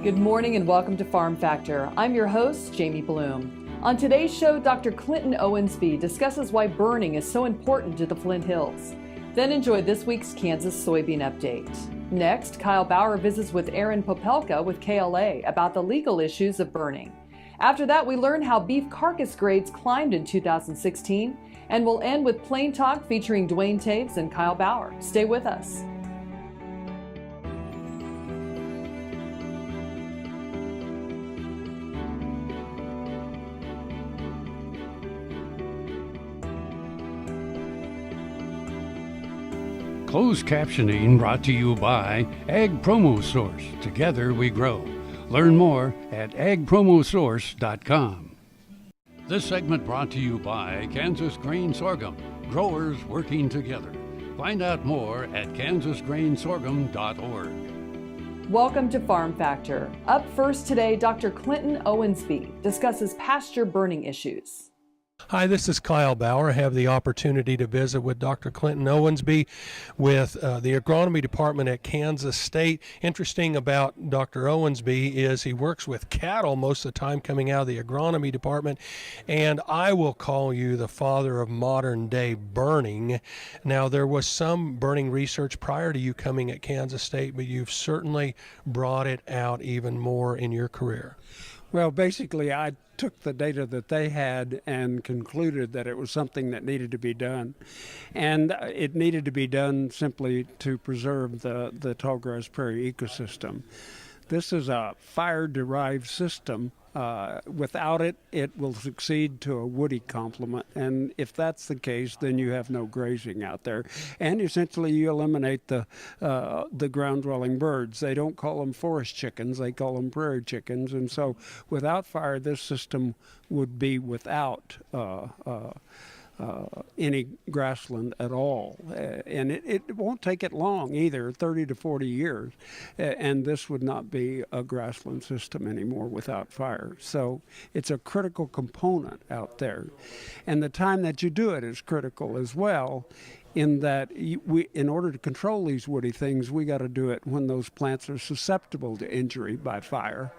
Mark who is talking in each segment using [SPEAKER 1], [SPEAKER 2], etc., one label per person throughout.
[SPEAKER 1] Good morning and welcome to Farm Factor. I'm your host, Jamie Bloom. On today's show, Dr. Clenton Owensby discusses why burning is so important to the Flint Hills. Then enjoy this week's Kansas Soybean Update. Next, Kyle Bauer visits with Aaron Popelka with KLA about the legal issues of burning. After that, we learn how beef carcass grades climbed in 2016, and we'll end with Plain Talk featuring Duane Toews and Kyle Bauer. Stay with us.
[SPEAKER 2] Closed captioning brought to you by Ag Promo Source. Together we grow. Learn more at agpromosource.com. This segment brought to you by Kansas Grain Sorghum. Growers working together. Find out more at kansasgrainsorghum.org.
[SPEAKER 1] Welcome to Farm Factor. Up first today, Dr. Clenton Owensby discusses pasture burning issues.
[SPEAKER 3] Hi, this is Kyle Bauer. I have the opportunity to visit with Dr. Clenton Owensby with the agronomy department at Kansas State. Interesting about Dr. Owensby is he works with cattle most of the time coming out of the agronomy department, and I will call you the father of modern day burning. Now, there was some burning research prior to you coming at Kansas State, but you've certainly brought it out even more in your career.
[SPEAKER 4] Well, basically, I took the data that they had and concluded that it was something that needed to be done. And it needed to be done simply to preserve the tallgrass prairie ecosystem. This is a fire-derived system. Without it, it will succeed to a woody complement. And if that's the case, then you have no grazing out there. And essentially, you eliminate the ground-dwelling birds. They don't call them forest chickens. They call them prairie chickens. And so without fire, this system would be without any grassland at all. And it won't take it long either, 30 to 40 years. And this would not be a grassland system anymore without fire. So it's a critical component out there. And the time that you do it is critical as well, in that in order to control these woody things, we got to do it when those plants are susceptible to injury by fire.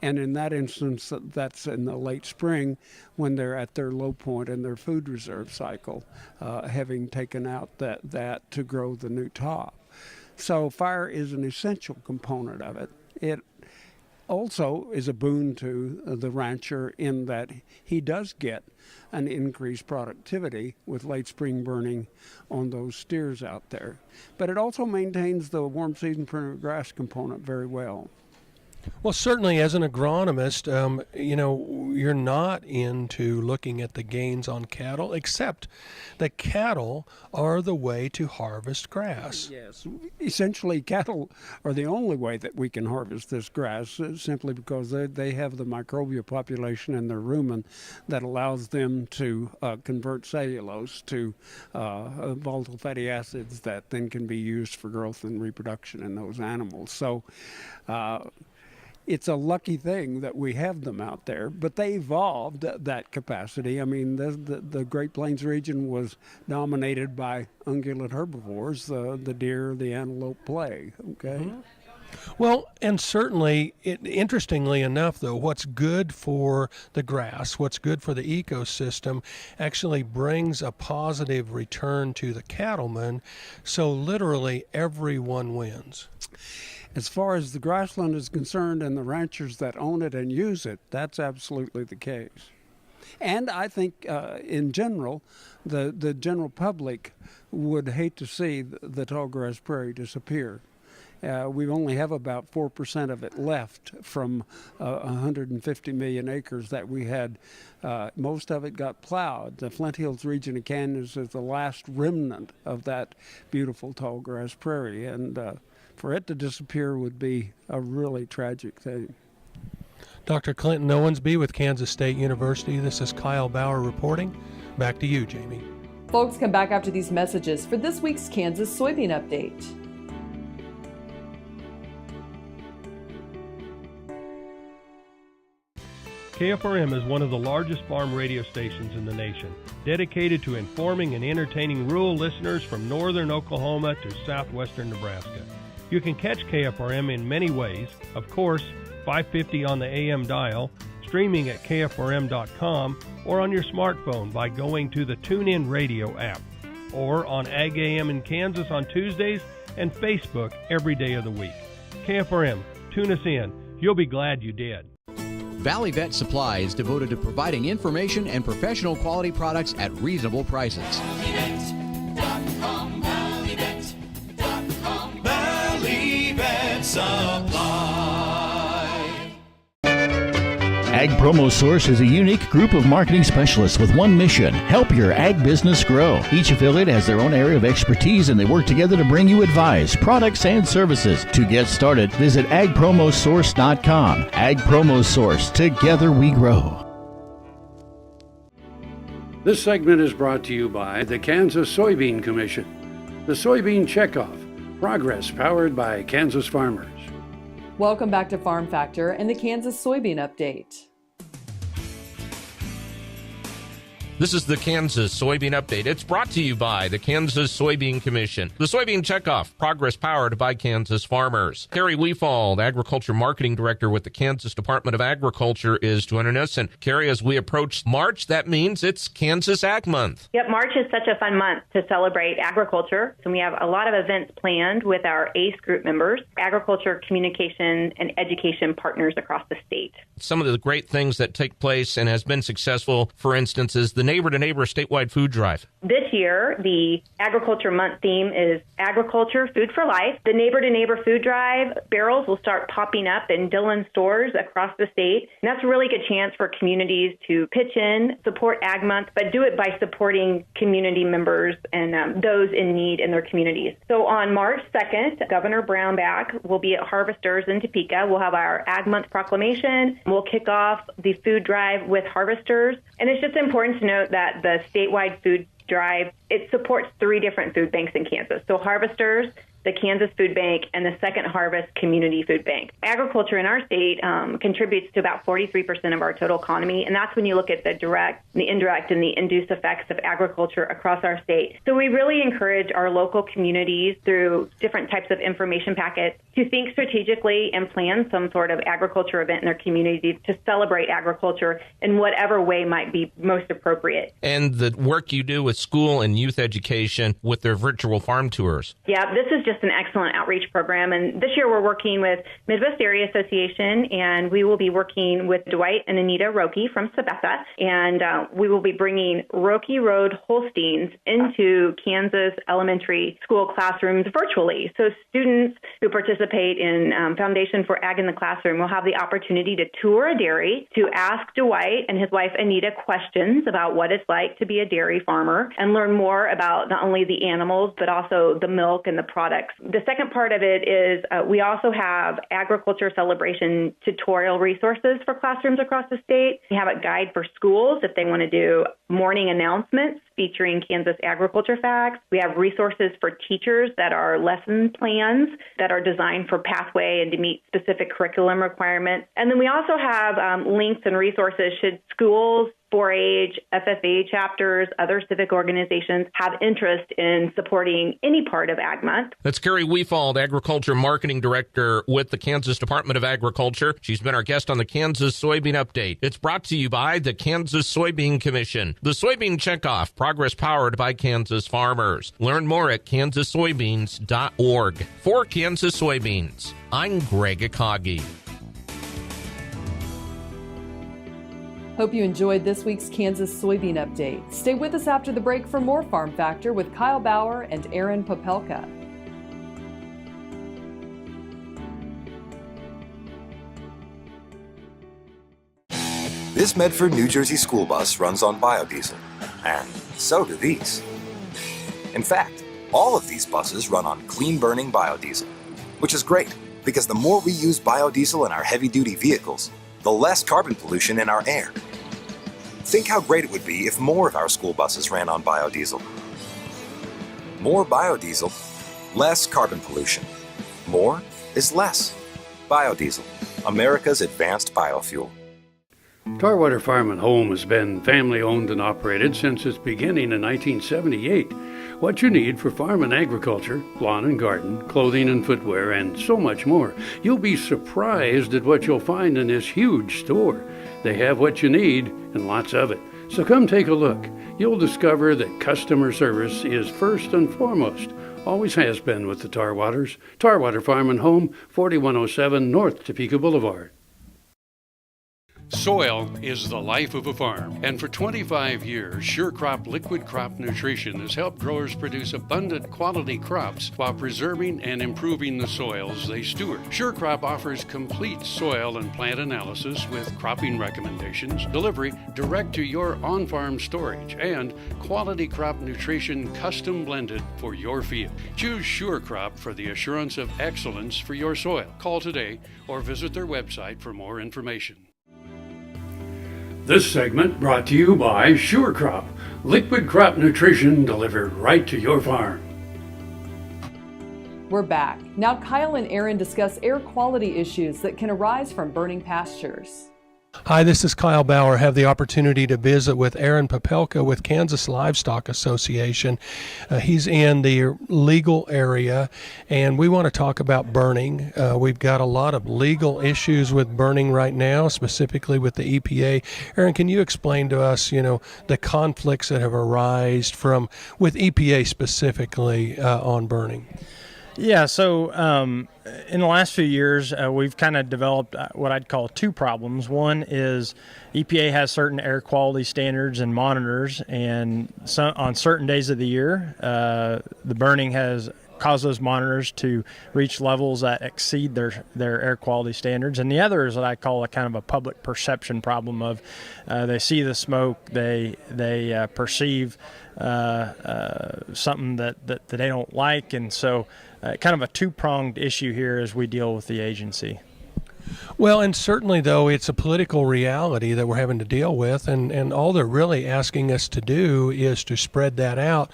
[SPEAKER 4] And in that instance, that's in the late spring when they're at their low point in their food reserve cycle, having taken out that to grow the new top. So fire is an essential component of it. It also is a boon to the rancher in that he does get an increased productivity with late spring burning on those steers out there. But it also maintains the warm season primitive grass component very well.
[SPEAKER 3] Well, certainly as an agronomist, you're not into looking at the gains on cattle, except that cattle are the way to harvest grass.
[SPEAKER 4] Yes, essentially cattle are the only way that we can harvest this grass, simply because they have the microbial population in their rumen that allows them to convert cellulose to volatile fatty acids that then can be used for growth and reproduction in those animals. So it's a lucky thing that we have them out there, but they evolved that capacity. I mean, the Great Plains region was dominated by ungulate herbivores, the deer, the antelope play, okay? Mm-hmm.
[SPEAKER 3] Well, and certainly, interestingly enough, though, what's good for the grass, what's good for the ecosystem, actually brings a positive return to the cattleman, so literally everyone wins.
[SPEAKER 4] As far as the grassland is concerned and the ranchers that own it and use it, that's absolutely the case. And I think in general, the general public would hate to see the tallgrass prairie disappear. We only have about 4% of it left from 150 million acres that we had. Most of it got plowed. The Flint Hills region of Kansas is the last remnant of that beautiful tallgrass prairie. And for it to disappear would be a really tragic thing.
[SPEAKER 3] Dr. Clenton Owensby with Kansas State University. This is Kyle Bauer reporting. Back to you, Jamie.
[SPEAKER 1] Folks, come back after these messages for this week's Kansas Soybean Update.
[SPEAKER 5] KFRM is one of the largest farm radio stations in the nation, dedicated to informing and entertaining rural listeners from northern Oklahoma to southwestern Nebraska. You can catch KFRM in many ways. Of course, 550 on the AM dial, streaming at KFRM.com, or on your smartphone by going to the TuneIn Radio app, or on Ag AM in Kansas on Tuesdays and Facebook every day of the week. KFRM, tune us in. You'll be glad you did.
[SPEAKER 6] Valley Vet Supply is devoted to providing information and professional quality products at reasonable prices.
[SPEAKER 7] ValleyVet.com, ValleyVet.com, Valley Vet Supply.
[SPEAKER 8] Ag Promo Source is a unique group of marketing specialists with one mission: help your ag business grow. Each affiliate has their own area of expertise, and they work together to bring you advice, products, and services. To get started, visit agpromosource.com. Ag Promo Source. Together we grow.
[SPEAKER 9] This segment is brought to you by the Kansas Soybean Commission. The Soybean Checkoff. Progress powered by Kansas farmers.
[SPEAKER 1] Welcome back to Farm Factor and the Kansas Soybean Update.
[SPEAKER 10] This is the Kansas Soybean Update. It's brought to you by the Kansas Soybean Commission. The Soybean Checkoff, progress powered by Kansas farmers. Carrie Weefald, Agriculture Marketing Director with the Kansas Department of Agriculture, is joining us. And Carrie, as we approach March, that means it's Kansas Ag Month.
[SPEAKER 11] Yep, March is such a fun month to celebrate agriculture. So we have a lot of events planned with our ACE group members, agriculture, communication, and education partners across the state.
[SPEAKER 10] Some of the great things that take place and has been successful, for instance, is the Neighbor to Neighbor statewide food drive.
[SPEAKER 11] This year, the Agriculture Month theme is Agriculture, Food for Life. The Neighbor to Neighbor food drive barrels will start popping up in Dillon stores across the state. And that's a really good chance for communities to pitch in, support Ag Month, but do it by supporting community members and those in need in their communities. So on March 2nd, Governor Brownback will be at Harvesters in Topeka. We'll have our Ag Month proclamation. We'll kick off the food drive with Harvesters. And it's just important to note that the statewide food drive, it supports 3 different food banks in Kansas. So Harvesters, the Kansas Food Bank, and the Second Harvest Community Food Bank. Agriculture in our state contributes to about 43% of our total economy, and that's when you look at the direct, the indirect, and the induced effects of agriculture across our state. So we really encourage our local communities through different types of information packets to think strategically and plan some sort of agriculture event in their community to celebrate agriculture in whatever way might be most appropriate.
[SPEAKER 10] And the work you do with school and youth education with their virtual farm tours.
[SPEAKER 11] Yeah, this is just an excellent outreach program. And this year we're working with Midwest Area Association, and we will be working with Dwight and Anita Roque from Sabetha. And we will be bringing Roque Road Holsteins into Kansas elementary school classrooms virtually. So students who participate in Foundation for Ag in the Classroom will have the opportunity to tour a dairy, to ask Dwight and his wife Anita questions about what it's like to be a dairy farmer, and learn more about not only the animals, but also the milk and the products. The second part of it is we also have agriculture celebration tutorial resources for classrooms across the state. We have a guide for schools if they want to do morning announcements featuring Kansas agriculture facts. We have resources for teachers that are lesson plans that are designed for pathway and to meet specific curriculum requirements. And then we also have links and resources should schools, 4-H, FFA chapters, other civic organizations have interest in supporting any part of Ag Month.
[SPEAKER 10] That's Carrie Weefald, Agriculture Marketing Director with the Kansas Department of Agriculture. She's been our guest on the Kansas Soybean Update. It's brought to you by the Kansas Soybean Commission. The Soybean Checkoff, progress powered by Kansas farmers. Learn more at kansassoybeans.org. For Kansas Soybeans, I'm Greg Akagi.
[SPEAKER 1] Hope you enjoyed this week's Kansas Soybean Update. Stay with us after the break for more Farm Factor with Kyle Bauer and Aaron Popelka.
[SPEAKER 12] This Medford, New Jersey school bus runs on biodiesel, and so do these. In fact, all of these buses run on clean-burning biodiesel, which is great because the more we use biodiesel in our heavy-duty vehicles, the less carbon pollution in our air. Think how great it would be if more of our school buses ran on biodiesel. More biodiesel, less carbon pollution. More is less. Biodiesel, America's advanced biofuel.
[SPEAKER 9] Tarwater Farm and Home has been family owned and operated since its beginning in 1978. What you need for farm and agriculture, lawn and garden, clothing and footwear, and so much more. You'll be surprised at what you'll find in this huge store. They have what you need and lots of it. So come take a look. You'll discover that customer service is first and foremost. Always has been with the Tarwaters. Tarwater Farm and Home, 4107 North Topeka Boulevard.
[SPEAKER 2] Soil is the life of a farm, and for 25 years, SureCrop Liquid Crop Nutrition has helped growers produce abundant quality crops while preserving and improving the soils they steward. SureCrop offers complete soil and plant analysis with cropping recommendations, delivery direct to your on-farm storage, and quality crop nutrition custom blended for your field. Choose SureCrop for the assurance of excellence for your soil. Call today or visit their website for more information.
[SPEAKER 9] This segment brought to you by SureCrop, liquid crop nutrition delivered right to your farm.
[SPEAKER 1] We're back. Now Kyle and Aaron discuss air quality issues that can arise from burning pastures.
[SPEAKER 3] Hi, this is Kyle Bauer. I have the opportunity to visit with Aaron Popelka with Kansas Livestock Association. He's in the legal area, and we want to talk about burning. We've got a lot of legal issues with burning right now, specifically with the EPA. Aaron, can you explain to us, the conflicts that have arisen with EPA specifically on burning?
[SPEAKER 13] Yeah, so in the last few years, we've kind of developed what I'd call two problems. One is EPA has certain air quality standards and monitors, and on certain days of the year, the burning has caused those monitors to reach levels that exceed their air quality standards. And the other is what I call a kind of a public perception problem of they see the smoke, they perceive something that they don't like, and so kind of a two-pronged issue here as we deal with the agency.
[SPEAKER 3] Well, and certainly, though, it's a political reality that we're having to deal with, and all they're really asking us to do is to spread that out,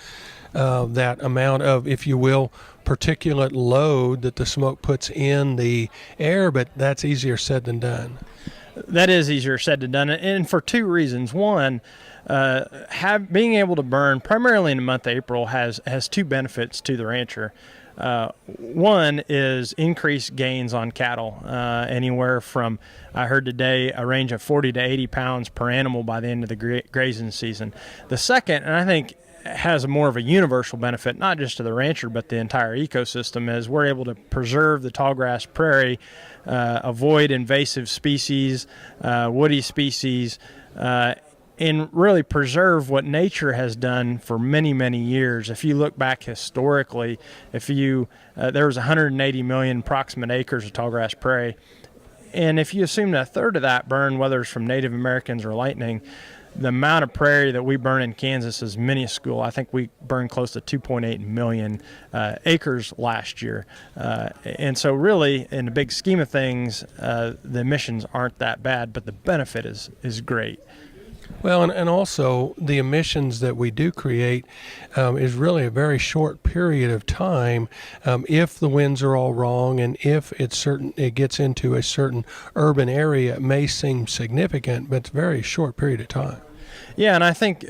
[SPEAKER 3] that amount of, if you will, particulate load that the smoke puts in the air, but that's easier said than done.
[SPEAKER 13] That is easier said than done, and for two reasons. One, being able to burn primarily in the month of April has two benefits to the rancher. One is increased gains on cattle, anywhere from, I heard today, a range of 40 to 80 pounds per animal by the end of the grazing season. The second, and I think has more of a universal benefit, not just to the rancher, but the entire ecosystem, is we're able to preserve the tallgrass prairie, avoid invasive species, woody species, and really preserve what nature has done for many, many years. If you look back historically, there was 180 million approximate acres of tallgrass prairie, and if you assume that a third of that burned, whether it's from Native Americans or lightning, the amount of prairie that we burn in Kansas is minuscule. I think we burned close to 2.8 million acres last year. And so really, in the big scheme of things, the emissions aren't that bad, but the benefit is great.
[SPEAKER 3] Well, and also the emissions that we do create is really a very short period of time. If the winds are all wrong, and if it gets into a certain urban area, it may seem significant, but it's a very short period of time.
[SPEAKER 13] Yeah, and I think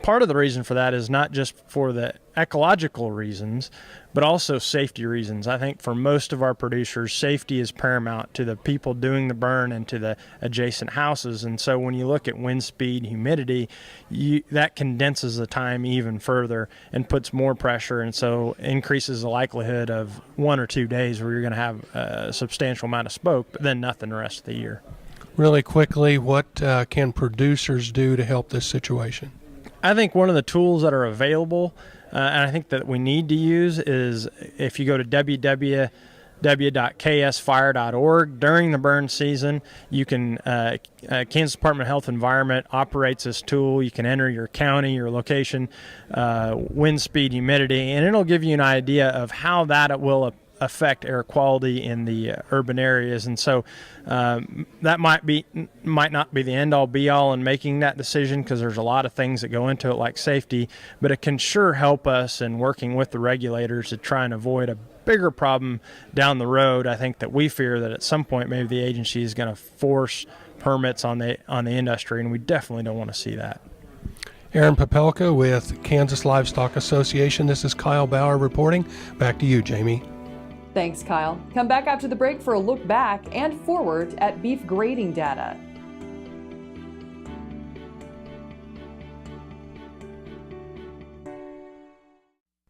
[SPEAKER 13] part of the reason for that is not just for the ecological reasons, but also safety reasons. I think for most of our producers, safety is paramount to the people doing the burn and to the adjacent houses. And so when you look at wind speed, humidity, that condenses the time even further and puts more pressure, and so increases the likelihood of 1 or 2 days where you're going to have a substantial amount of smoke, but then nothing the rest of the year.
[SPEAKER 3] Really quickly, what can producers do to help this situation?
[SPEAKER 13] I think one of the tools that are available, and I think that we need to use, is if you go to www.ksfire.org during the burn season, you can, Kansas Department of Health and Environment operates this tool. You can enter your county, your location, wind speed, humidity, and it'll give you an idea of how that will affect air quality in the urban areas. And so that might not be the end-all be-all in making that decision, because there's a lot of things that go into it, like safety, but it can sure help us in working with the regulators to try and avoid a bigger problem down the road. I think that we fear that at some point maybe the agency is going to force permits on the industry, and we definitely don't want to see that.
[SPEAKER 3] Aaron Popelka with Kansas Livestock Association. This is Kyle Bauer reporting. Back to you, Jamie.
[SPEAKER 1] Thanks, Kyle. Come back after the break for a look back and forward at beef grading data.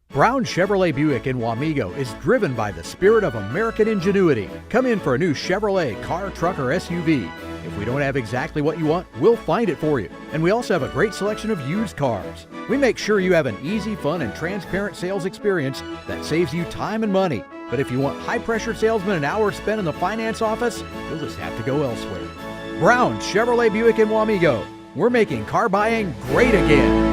[SPEAKER 14] Brown Chevrolet Buick in Wamego is driven by the spirit of American ingenuity. Come in for a new Chevrolet car, truck, or SUV. If we don't have exactly what you want, we'll find it for you. And we also have a great selection of used cars. We make sure you have an easy, fun, and transparent sales experience that saves you time and money. But if you want high-pressure salesmen and hours spent in the finance office, you'll just have to go elsewhere. Brown Chevrolet Buick in Wamego. We're making car buying great again.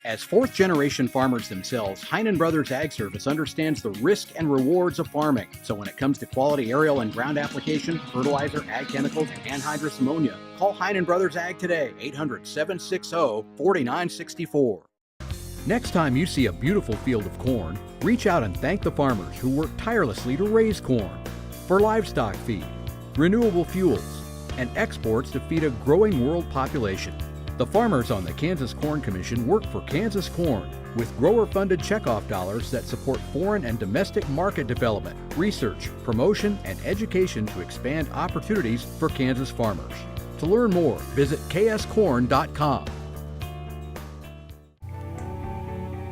[SPEAKER 6] As fourth-generation farmers themselves, Heinen Brothers Ag Service understands the risk and rewards of farming. So when it comes to quality aerial and ground application, fertilizer, ag chemicals, and anhydrous ammonia, call Heinen Brothers Ag today, 800-760-4964. Next time you see a beautiful field of corn, reach out and thank the farmers who work tirelessly to raise corn, for livestock feed, renewable fuels, and exports to feed a growing world population. The farmers on the Kansas Corn Commission work for Kansas Corn with grower-funded checkoff dollars that support foreign and domestic market development, research, promotion, and education to expand opportunities for Kansas farmers. To learn more, visit kscorn.com.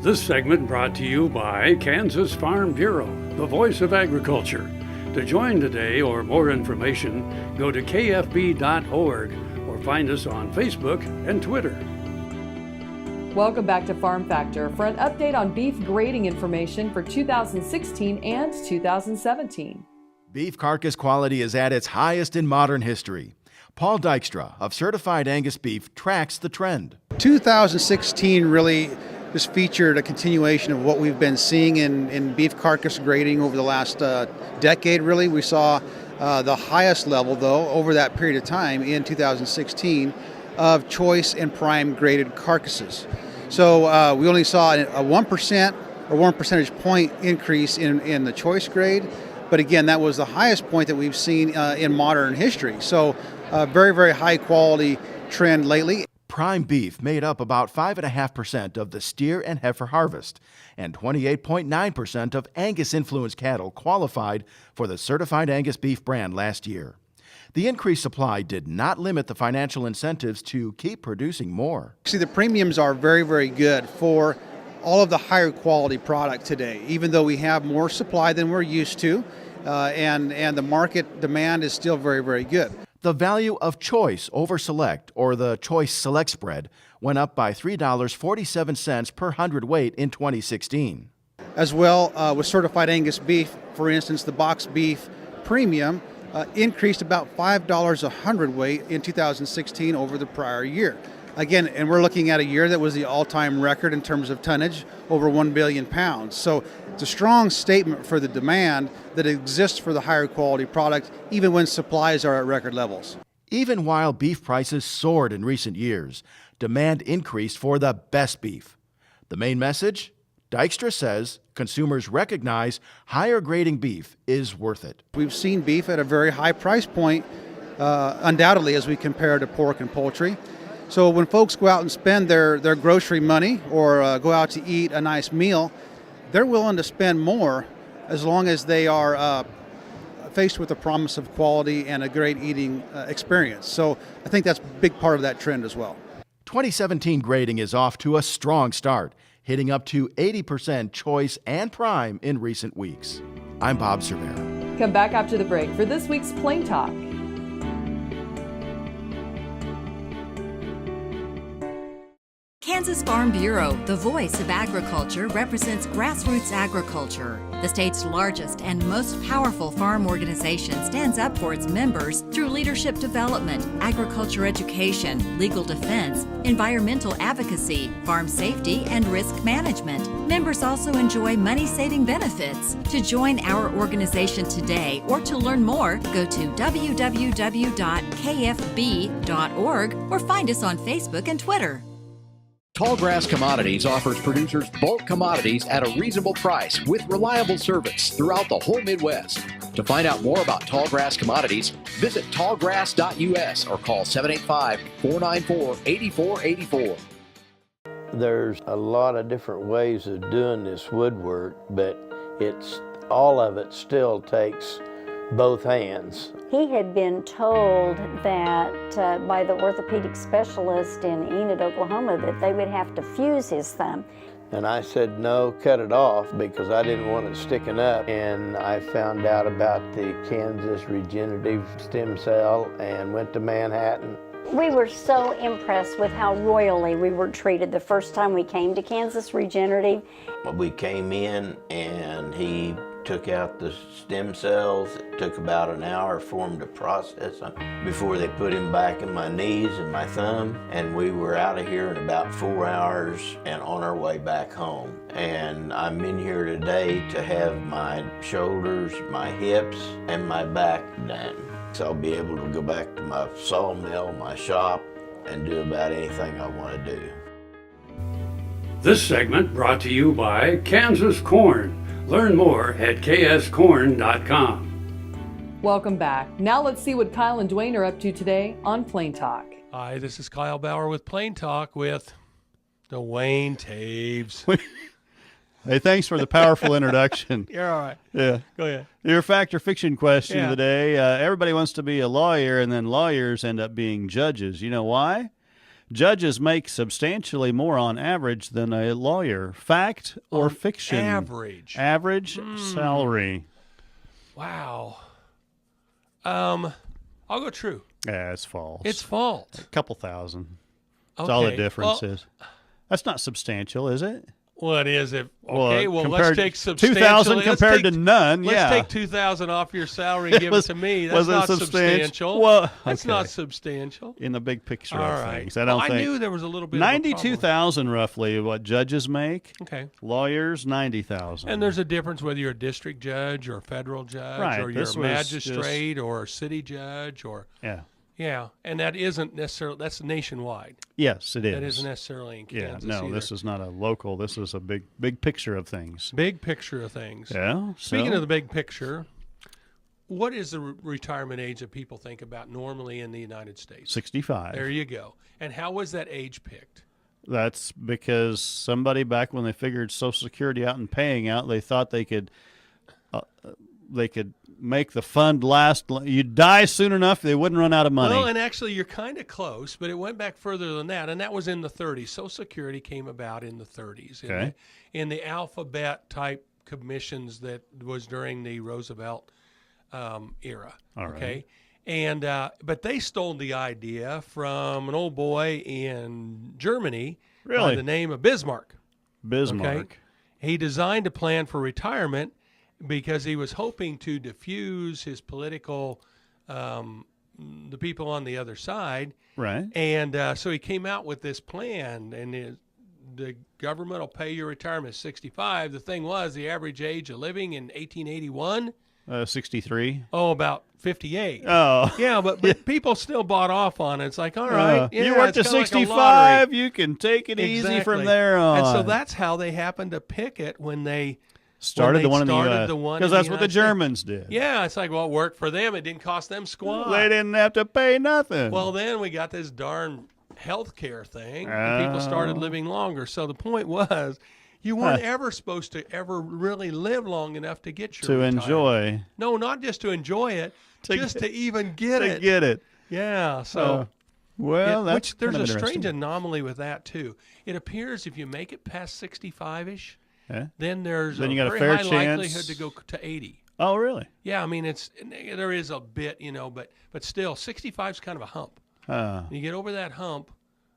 [SPEAKER 2] This segment brought to you by Kansas Farm Bureau, the voice of agriculture. To join today or more information, go to kfb.org. Find us on Facebook and Twitter.
[SPEAKER 1] Welcome back to Farm Factor for an update on beef grading information for 2016 and 2017.
[SPEAKER 15] Beef carcass quality is at its highest in modern history. Paul Dykstra of Certified Angus Beef tracks the trend.
[SPEAKER 16] 2016 really just featured a continuation of what we've been seeing in beef carcass grading over the last decade. Really, we saw the highest level, though, over that period of time in 2016 of choice and prime graded carcasses. So we only saw a 1% or 1 percentage point increase in the choice grade. But again, that was the highest point that we've seen in modern history. So very, very high quality trend lately.
[SPEAKER 15] Prime beef made up about 5.5% of the steer and heifer harvest, and 28.9% of Angus-influenced cattle qualified for the Certified Angus Beef brand last year. The increased supply did not limit the financial incentives to keep producing more.
[SPEAKER 16] See, the premiums are very, very good for all of the higher quality product today, even though we have more supply than we're used to, and the market demand is still very, very good.
[SPEAKER 15] The value of Choice over Select, or the Choice Select spread, went up by $3.47 per hundredweight in 2016.
[SPEAKER 16] As well, with Certified Angus Beef, for instance, the box beef premium increased about $5 a hundredweight in 2016 over the prior year. Again, and we're looking at a year that was the all-time record in terms of tonnage, over 1 billion pounds. So it's a strong statement for the demand that exists for the higher quality product, even when supplies are at record levels.
[SPEAKER 15] Even while beef prices soared in recent years, demand increased for the best beef. The main message? Dykstra says consumers recognize higher grading beef is worth it.
[SPEAKER 16] We've seen beef at a very high price point, undoubtedly, as we compare to pork and poultry. So when folks go out and spend their grocery money or go out to eat a nice meal, they're willing to spend more as long as they are faced with the promise of quality and a great eating experience. So I think that's a big part of that trend as well.
[SPEAKER 15] 2017 grading is off to a strong start, hitting up to 80% choice and prime in recent weeks. I'm Bob Cervera.
[SPEAKER 1] Come back after the break for this week's Plain Talk.
[SPEAKER 17] Kansas Farm Bureau, the voice of agriculture, represents grassroots agriculture. The state's largest and most powerful farm organization stands up for its members through leadership development, agriculture education, legal defense, environmental advocacy, farm safety, and risk management. Members also enjoy money-saving benefits. To join our organization today or to learn more, go to www.kfb.org or find us on Facebook and Twitter.
[SPEAKER 6] Tallgrass Commodities offers producers bulk commodities at a reasonable price with reliable service throughout the whole Midwest. To find out more about Tallgrass Commodities, visit tallgrass.us or call 785-494-8484.
[SPEAKER 18] There's a lot of different ways of doing this woodwork, but all of it still takes both hands.
[SPEAKER 19] He had been told that by the orthopedic specialist in Enid, Oklahoma, that they would have to fuse his thumb.
[SPEAKER 18] And I said, no, cut it off, because I didn't want it sticking up. And I found out about the Kansas regenerative stem cell and went to Manhattan.
[SPEAKER 19] We were so impressed with how royally we were treated the first time we came to Kansas Regenerative.
[SPEAKER 18] We came in and he took out the stem cells. It took about an hour for him to process them before they put him back in my knees and my thumb. And we were out of here in about 4 hours and on our way back home. And I'm in here today to have my shoulders, my hips, and my back done. So I'll be able to go back to my sawmill, my shop, and do about anything I want to do.
[SPEAKER 2] This segment brought to you by Kansas Corn. Learn more at kscorn.com.
[SPEAKER 1] Welcome back. Now let's see what Kyle and Duane are up to today on Plain Talk.
[SPEAKER 3] Hi, this is Kyle Bauer with Plain Talk with Duane Toews.
[SPEAKER 20] Hey, thanks for the powerful introduction.
[SPEAKER 3] You're all right.
[SPEAKER 20] Yeah.
[SPEAKER 3] Go ahead.
[SPEAKER 20] Your fact or fiction question of the day. Everybody wants to be a lawyer, and then lawyers end up being judges. You know why? Judges make substantially more on average than a lawyer. Fact or fiction?
[SPEAKER 3] Average.
[SPEAKER 20] Average salary.
[SPEAKER 3] Wow. I'll go true.
[SPEAKER 20] Yeah, it's false.
[SPEAKER 3] It's false.
[SPEAKER 20] A couple thousand. That's all the difference is. That's not substantial, is it?
[SPEAKER 3] What is it? Okay, well
[SPEAKER 20] let's
[SPEAKER 3] take substantial.
[SPEAKER 20] 2,000 compared to none.
[SPEAKER 3] Let's take 2,000 off your salary and give it to me. That's not substantial.
[SPEAKER 20] Well,
[SPEAKER 3] that's not substantial
[SPEAKER 20] in the big picture
[SPEAKER 3] all
[SPEAKER 20] of
[SPEAKER 3] right.
[SPEAKER 20] things. I don't think.
[SPEAKER 3] I knew there was a little bit.
[SPEAKER 20] 92,000 roughly what judges make.
[SPEAKER 3] Okay.
[SPEAKER 20] Lawyers 90,000.
[SPEAKER 3] And there's a difference whether you're a district judge or a federal judge, or you're a magistrate or a city judge, or Yeah, and that isn't necessarily, that's nationwide.
[SPEAKER 20] Yes, it is.
[SPEAKER 3] That isn't necessarily in Kansas
[SPEAKER 20] no,
[SPEAKER 3] either.
[SPEAKER 20] this is not a local. This is a big picture of things.
[SPEAKER 3] Big picture of things.
[SPEAKER 20] Yeah.
[SPEAKER 3] Speaking of the big picture, what is the retirement age that people think about normally in the United States?
[SPEAKER 20] 65.
[SPEAKER 3] There you go. And how was that age picked?
[SPEAKER 20] That's because somebody back when they figured Social Security out and paying out, they thought they could make the fund last. You'd die soon enough, they wouldn't run out of money.
[SPEAKER 3] Well, and actually, you're kind of close, but it went back further than that, and that was in the 30s. Social Security came about in the 30s.
[SPEAKER 20] Okay.
[SPEAKER 3] In the alphabet type commissions that was during the Roosevelt era.
[SPEAKER 20] All right.
[SPEAKER 3] Okay. And but they stole the idea from an old boy in Germany by the name of Bismarck.
[SPEAKER 20] Bismarck.
[SPEAKER 3] Okay? He designed a plan for retirement because he was hoping to diffuse his political, the people on the other side.
[SPEAKER 20] Right.
[SPEAKER 3] And so he came out with this plan, and the government will pay your retirement at 65. The thing was, the average age of living in 1881?
[SPEAKER 20] 63.
[SPEAKER 3] Oh, about 58.
[SPEAKER 20] Oh.
[SPEAKER 3] Yeah, but people still bought off on it. It's like, all right.
[SPEAKER 20] You work to 65,
[SPEAKER 3] like
[SPEAKER 20] you can take it easy from there on.
[SPEAKER 3] And so that's how they happened to pick it when they
[SPEAKER 20] started the one in the U.S. Because that's what the Germans did.
[SPEAKER 3] Yeah, it's like, well, it worked for them. It didn't cost them squat.
[SPEAKER 20] They didn't have to pay nothing.
[SPEAKER 3] Well, then we got this darn health care thing, and people started living longer. So the point was, you weren't ever supposed to ever really live long enough to get your retirement.
[SPEAKER 20] Enjoy.
[SPEAKER 3] No, not just to enjoy it, just to even get it.
[SPEAKER 20] To get it.
[SPEAKER 3] Yeah, so...
[SPEAKER 20] that's
[SPEAKER 3] there's
[SPEAKER 20] kind of
[SPEAKER 3] a strange
[SPEAKER 20] interesting.
[SPEAKER 3] anomaly with that, too. It appears if you make it past 65-ish,
[SPEAKER 20] then
[SPEAKER 3] there's
[SPEAKER 20] you
[SPEAKER 3] a
[SPEAKER 20] got
[SPEAKER 3] very
[SPEAKER 20] a fair
[SPEAKER 3] high
[SPEAKER 20] chance
[SPEAKER 3] likelihood to go to 80.
[SPEAKER 20] Oh, really?
[SPEAKER 3] Yeah, I mean, there is a bit, but still, 65 is kind of a hump. You get over that hump,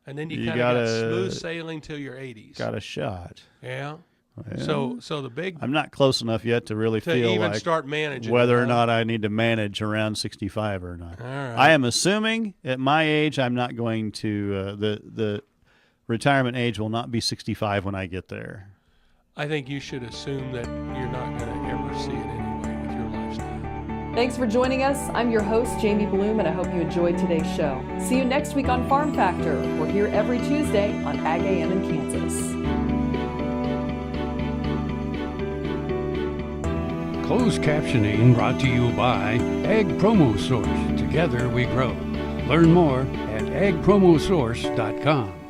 [SPEAKER 3] and then you kind of got smooth sailing till your 80s.
[SPEAKER 20] Got a shot.
[SPEAKER 3] Yeah.
[SPEAKER 20] Well,
[SPEAKER 3] So the big...
[SPEAKER 20] I'm not close enough yet to really feel
[SPEAKER 3] even
[SPEAKER 20] like
[SPEAKER 3] start managing
[SPEAKER 20] whether or not I need to manage around 65 or not.
[SPEAKER 3] All right.
[SPEAKER 20] I am assuming at my age I'm not going to the retirement age will not be 65 when I get there.
[SPEAKER 3] I think you should assume that you're not going to ever see it anyway with your lifestyle.
[SPEAKER 1] Thanks for joining us. I'm your host, Jamie Bloom, and I hope you enjoyed today's show. See you next week on Farm Factor. We're here every Tuesday on Ag AM in Kansas.
[SPEAKER 2] Closed captioning brought to you by Ag Promo Source. Together we grow. Learn more at agpromosource.com.